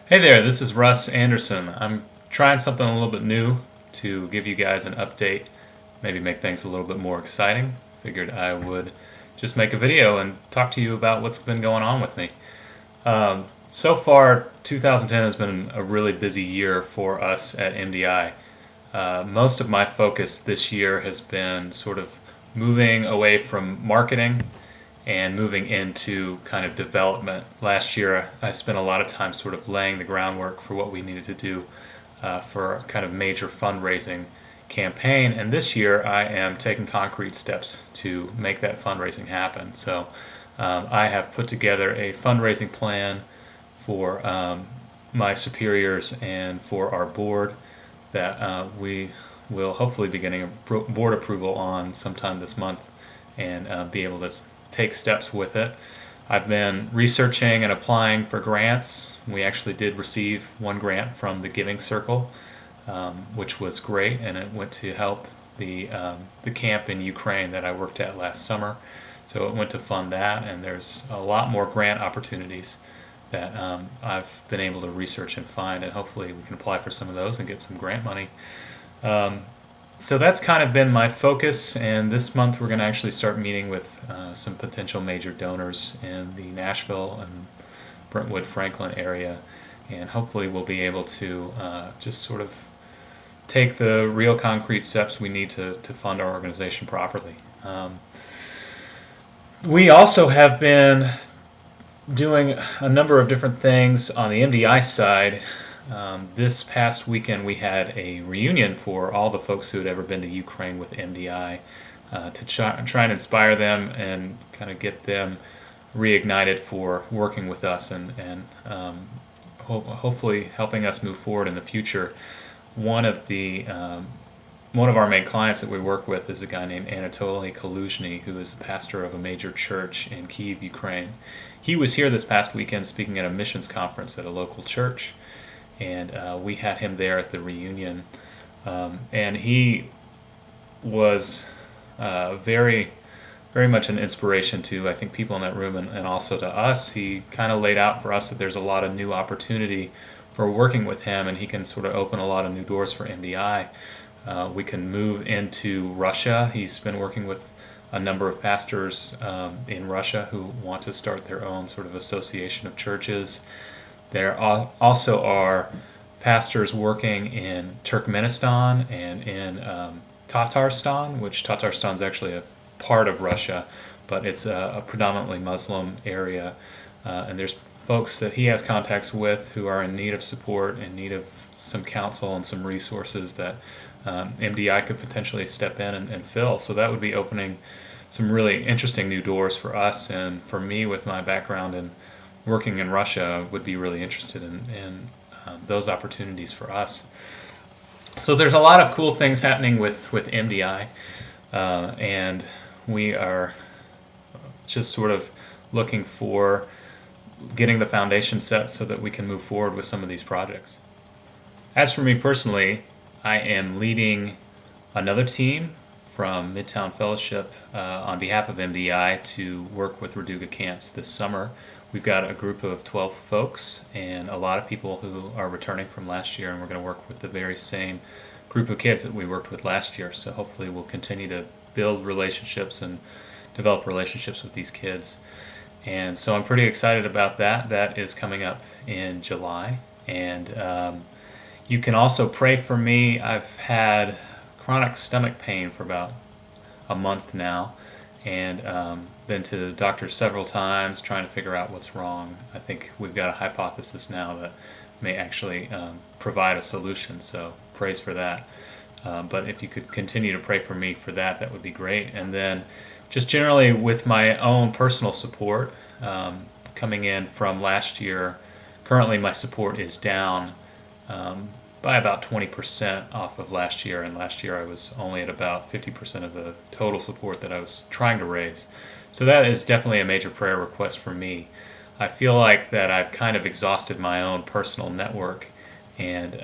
Hey there, this is Russ Anderson. I'm trying something a little bit new to give you guys an update, maybe make things a little bit more exciting. Figured I would just make a video and talk to you about what's been going on with me. So far, 2010 has been a really busy year for us at MDI. Most of my focus this year has been sort of moving away from marketing and moving into kind of development. Last year, I spent a lot of time sort of laying the groundwork for what we needed to do for a kind of major fundraising campaign. And this year, I am taking concrete steps to make that fundraising happen. So I have put together a fundraising plan for my superiors and for our board that we will hopefully be getting a board approval on sometime this month and be able to take steps with it. I've been researching and applying for grants. We actually did receive one grant from the Giving Circle, which was great, and it went to help the camp in Ukraine that I worked at last summer. So it went to fund that, and there's a lot more grant opportunities that I've been able to research and find, and hopefully we can apply for some of those and get some grant money. So that's kind of been my focus, and this month we're going to actually start meeting with some potential major donors in the Nashville and Brentwood, Franklin area, and hopefully we'll be able to just sort of take the real concrete steps we need to fund our organization properly. We also have been doing a number of different things on the MDI side. This past weekend we had a reunion for all the folks who had ever been to Ukraine with MDI to try and inspire them and kind of get them reignited for working with us and hopefully helping us move forward in the future. One of our main clients that we work with is a guy named Anatoly Kaluzhny, who is the pastor of a major church in Kyiv, Ukraine. He was here this past weekend speaking at a missions conference at a local church, and we had him there at the reunion. And he was very, very much an inspiration to, I think, people in that room and also to us. He kind of laid out for us that there's a lot of new opportunity for working with him, and he can sort of open a lot of new doors for MDI. We can move into Russia. He's been working with a number of pastors in Russia who want to start their own sort of association of churches. There also are pastors working in Turkmenistan and in Tatarstan, which Tatarstan is actually a part of Russia, but it's a predominantly Muslim area. And there's folks that he has contacts with who are in need of support, in need of some counsel and some resources that MDI could potentially step in and fill. So that would be opening some really interesting new doors for us, and for me with my background in working in Russia would be really interested in those opportunities for us. So there's a lot of cool things happening with MDI, and we are just sort of looking for getting the foundation set so that we can move forward with some of these projects. As for me personally, I am leading another team from Midtown Fellowship on behalf of MDI to work with Raduga camps this summer. We've got a group of 12 folks and a lot of people who are returning from last year, and we're going to work with the very same group of kids that we worked with last year. So hopefully we'll continue to build relationships and develop relationships with these kids. And so I'm pretty excited about that. That is coming up in July. And you can also pray for me. I've had chronic stomach pain for about a month now, and been to the doctor several times trying to figure out what's wrong. I think we've got a hypothesis now that may actually provide a solution, so praise for that. But if you could continue to pray for me for that, that would be great. And then just generally with my own personal support coming in from last year, currently my support is down by about 20% off of last year, and last year I was only at about 50% of the total support that I was trying to raise. So that is definitely a major prayer request for me. I feel like that I've kind of exhausted my own personal network, and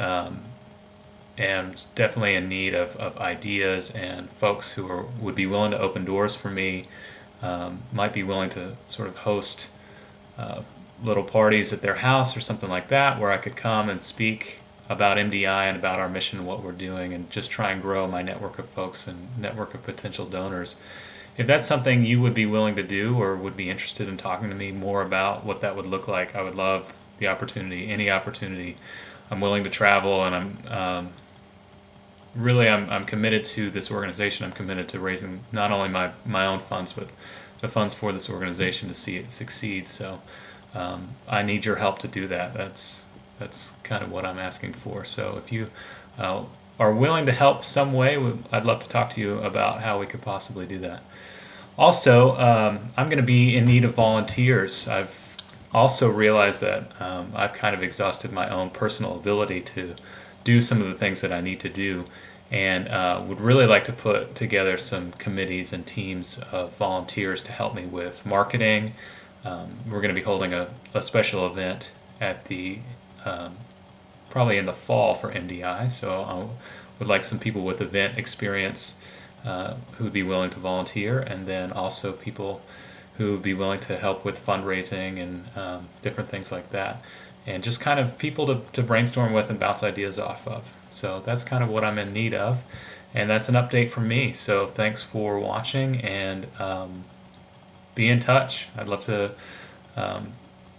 am definitely in need of ideas and folks who would be willing to open doors for me, might be willing to sort of host little parties at their house or something like that where I could come and speak about MDI and about our mission and what we're doing, and just try and grow my network of folks and network of potential donors. If that's something you would be willing to do or would be interested in talking to me more about what that would look like, I would love the opportunity, any opportunity. I'm willing to travel, and I'm committed to this organization. I'm committed to raising not only my own funds, but the funds for this organization to see it succeed. So I need your help to do that. That's kind of what I'm asking for. So if you are willing to help some way, I'd love to talk to you about how we could possibly do that. Also, I'm going to be in need of volunteers. I've also realized that I've kind of exhausted my own personal ability to do some of the things that I need to do, and would really like to put together some committees and teams of volunteers to help me with marketing. We're going to be holding a special event at the probably in the fall for MDI, so I would like some people with event experience who would be willing to volunteer, and then also people who would be willing to help with fundraising and different things like that, and just kind of people to brainstorm with and bounce ideas off of. So that's kind of what I'm in need of, and that's an update from me. So thanks for watching, and be in touch. I'd love to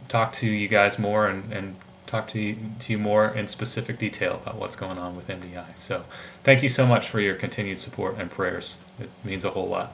talk to you guys more and talk to you more in specific detail about what's going on with MDI. So thank you so much for your continued support and prayers. It means a whole lot.